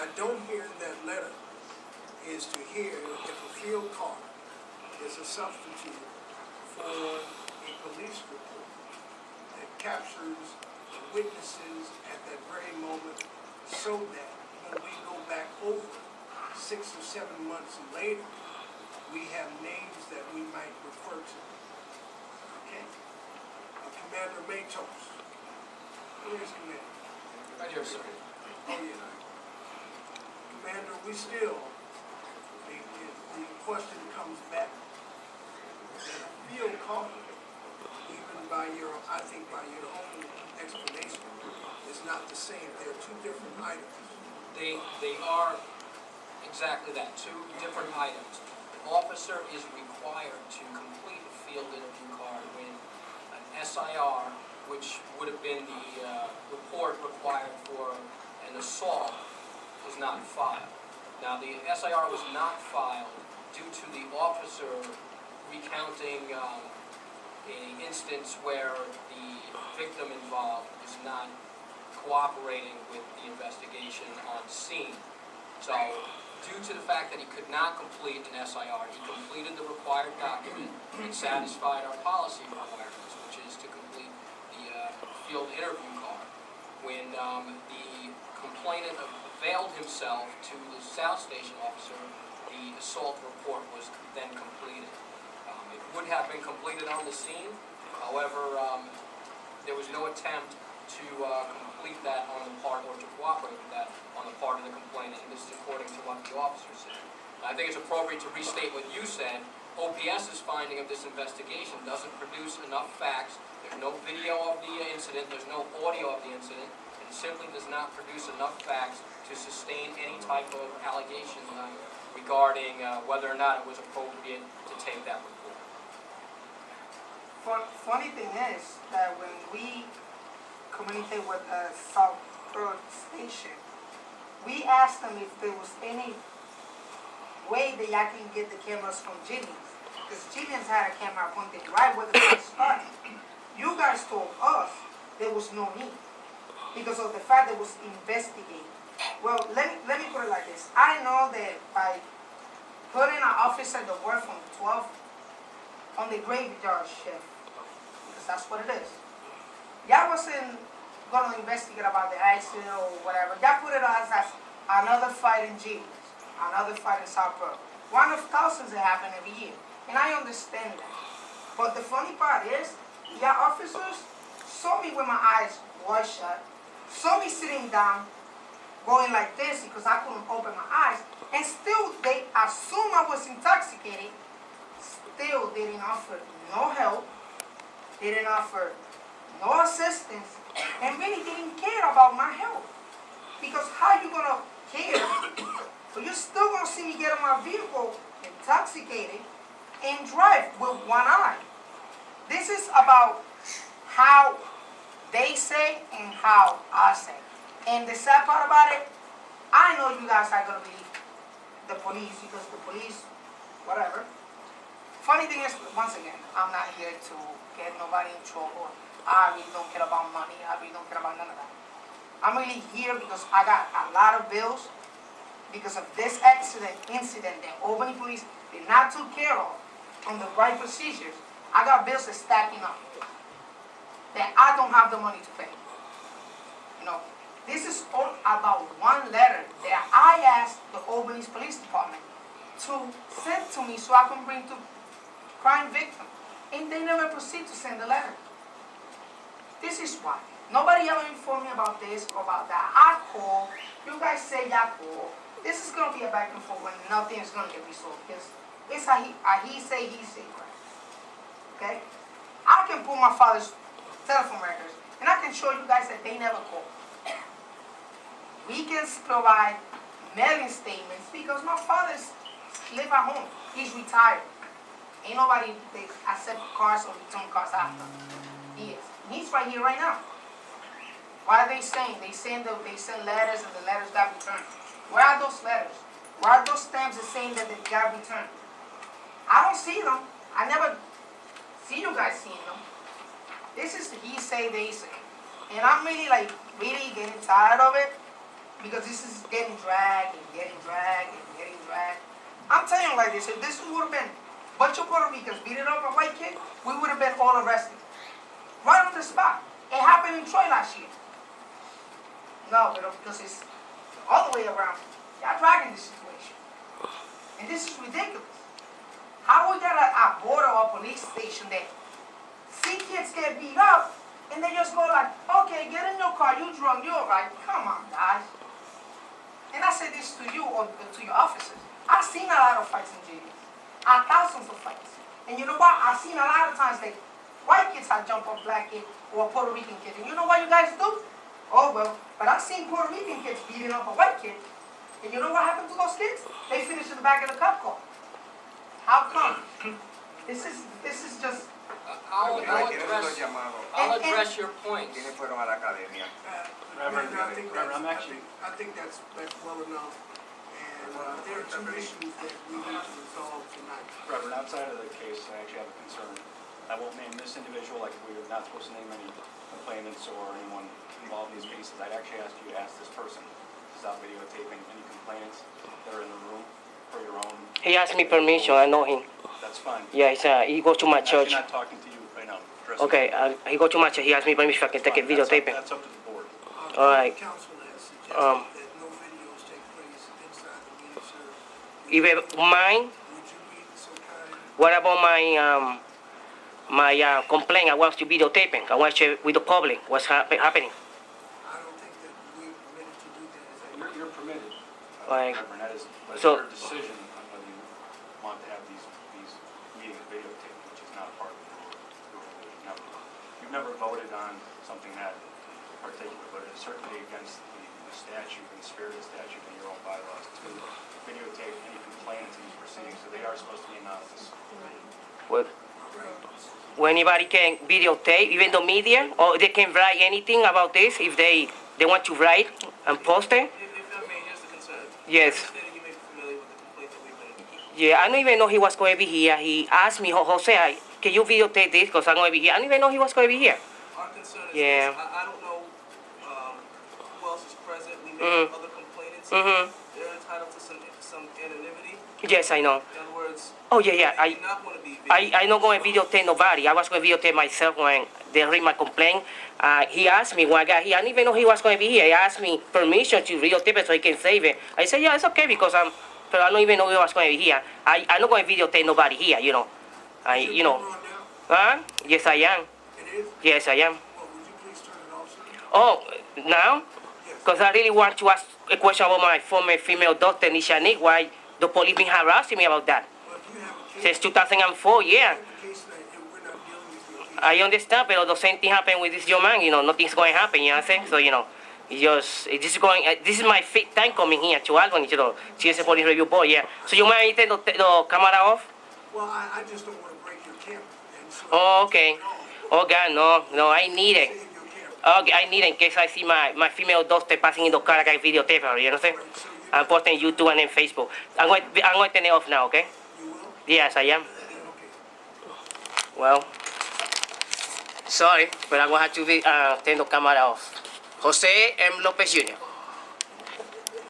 I don't hear in that letter is to hear if a field car is a substitute for a police report that captures witnesses at that very moment, so that when we go back over 6 or 7 months later, we have names that we might refer to. Okay? Commander Matos. Where is Commander? Right here, sir. Oh, yeah. Commander, we still, the question comes back that a field call, even by your, I think by your own explanation, is not the same. They're two different items. They are exactly that, two different items. An officer is required to complete a field interview card when an SIR, which would have been the report required for an assault, was not filed. Now, the SIR was not filed due to the officer recounting an instance where the victim involved was not cooperating with the investigation on scene. So, due to the fact that he could not complete an SIR, he completed the required document and satisfied our policy requirements, which is to complete the field interview card. When the complainant availed himself to the South Station officer, the assault report was then completed. It would have been completed on the scene, however, there was no attempt to complete that on the part, or to cooperate with that on the part of the complainant, and this is according to what the officer said. I think it's appropriate to restate what you said. OPS's finding of this investigation doesn't produce enough facts. There's no video of the incident, there's no audio of the incident, and it simply does not produce enough facts to sustain any type of allegation regarding whether or not it was appropriate to take that report. Funny thing is that when we communicate with the South Station, we asked them if there was any way that y'all can get the cameras from Jillian's, because Jillian's had a camera pointed right where the fight started. You guys told us there was no need because of the fact that it was investigated. Well, let me put it like this. I know that by putting an officer to work from 12 on the graveyard shift, because that's what it is, y'all wasn't going to investigate about the accident or whatever. Y'all put it as another fight in Jillian's, another fight in South Pearl. One of thousands that happen every year. And I understand that. But the funny part is, y'all officers saw me with my eyes wide shut, saw me sitting down, going like this because I couldn't open my eyes, and still they assumed I was intoxicated. Still, they didn't offer no help, they didn't offer no assistance, and really didn't care about my health. Because how you gonna care, but you're still gonna see me get in my vehicle intoxicated and drive with one eye. This is about how they say and how I say. And the sad part about it, I know you guys are gonna believe the police because the police, whatever. Funny thing is, once again, I'm not here to get nobody in trouble. I really don't care about money. I really don't care about none of that. I'm really here because I got a lot of bills because of this incident that Albany police did not take care of on the right procedures. I got bills that's stacking up that I don't have the money to pay. You know, this is all about one letter that I asked the Albany Police Department to send to me so I can bring to crime victim. And they never proceed to send the letter. This is why. Nobody ever informed me about this or about that. I call. You guys say y'all call. This is going to be a back and forth when nothing is going to get resolved. Because it's a he say, crap. Okay? I can pull my father's telephone records and I can show you guys that they never called. We can provide mailing statements because my father lives at home. He's retired. Ain't nobody they accept cars or return cars after. He is. He's right here right now. What are they saying? They send letters and the letters got returned. Where are those letters? Where are those stamps that saying that they got returned? I don't see them. I never see you guys seeing them. This is he say, they say. And I'm really getting tired of it because this is getting dragged and getting dragged and getting dragged. I'm telling you like this, if this would have been a bunch of Puerto Ricans beating up a white kid, we would have been all arrested. Right on the spot. It happened in Troy last year. No, but because it's all the way around. Y'all dragging this situation. And this is ridiculous. How we got a border or police station that see kids get beat up and they just go like, okay, get in your car, you drunk, you're right. Come on, guys. And I say this to you or to your officers. I've seen a lot of fights in jail. Thousands of fights. And you know what? I've seen a lot of times that white kids have jumped on black kids or Puerto Rican kids. And you know what you guys do? Oh, well, but I've seen Puerto Rican kids beating up a white kid. And you know what happened to those kids? They finished in the back of the cop car. How come? This is just... I'll address your points. Reverend, I think that's well enough. And there are two issues that we need to resolve tonight. Reverend, outside of the case, I actually have a concern. I won't name this individual, like we are not supposed to name any complainants or anyone involved in these cases. I'd actually ask you to ask this person to stop videotaping any complainants that are in the room for your own. He asked me permission. I know him. That's fine. Yeah, he goes to my I'm church. actually not talking to you right now. Okay, he goes to my church. He asked me permission if I can take a videotaping. That's up to the board. All right. Council has suggested that no videos take place inside the meeting, sir. Even mine. Would you be so kind? What about my complaint? I want to videotaping. I want to share with the public what's happening. I don't think that we're permitted to do that. You're permitted, Right. Reverend. That is So- your decision on whether you want to have these meetings videotaped, which is not a part of the rule. You've never voted on something that particular, but it is certainly against the statute and the spirit of the statute and your own bylaws to videotape any complainants in these proceedings. So they are supposed to be anonymous. Well, anybody can videotape, even the media, or they can write anything about this if they want to write and post it. If I may, here's the concern. Yes. I understand you may be familiar with the complaint that we've been Yeah, I don't even know he was going to be here. He asked me, Jose, can you videotape this because I'm going to be here. I don't even know he was going to be here. Our concern is Yeah. this. I don't know who else is present. We may have other complainants. They're entitled to some anonymity. Yes, I know. In other words, Oh, yeah. they do not want to be I'm not going to videotape nobody. I was going to videotape myself when they read my complaint. He asked me when I got here. I didn't even know he was going to be here. He asked me permission to videotape it so he can save it. I said, yeah, it's okay because but I don't even know he was going to be here. I'm not going to videotape nobody here, you know. Is your camera on now? Yes, I am. It is? Yes, I am. Well, would you please turn it off, sir? Oh, now? Yes. Because I really want to ask a question about my former female doctor, Nisha Nick, why the police been harassing me about that. Well, if you have a case, Since 2004, yeah. the case that we're not dealing with your case. I understand, but the same thing happened with this young man, you know, nothing's going to happen, you know what I'm saying? So, you know, this is my fifth time coming here to Albany, to the CSA Police Review Board, yeah. So you mind turn the camera off? Well, I just don't want to break your camera. And so Oh, okay. Oh, God, no, I need it. save your camera. Okay, I need it in case I see my female doctor passing in the car, I can videotape her, you know what I'm saying? Right, so I'm posting YouTube and then Facebook. I'm going to turn it off now, okay? you will? Yes, I am. Okay. Well, sorry, but I'm going to have to turn the camera off. Jose M. Lopez Jr.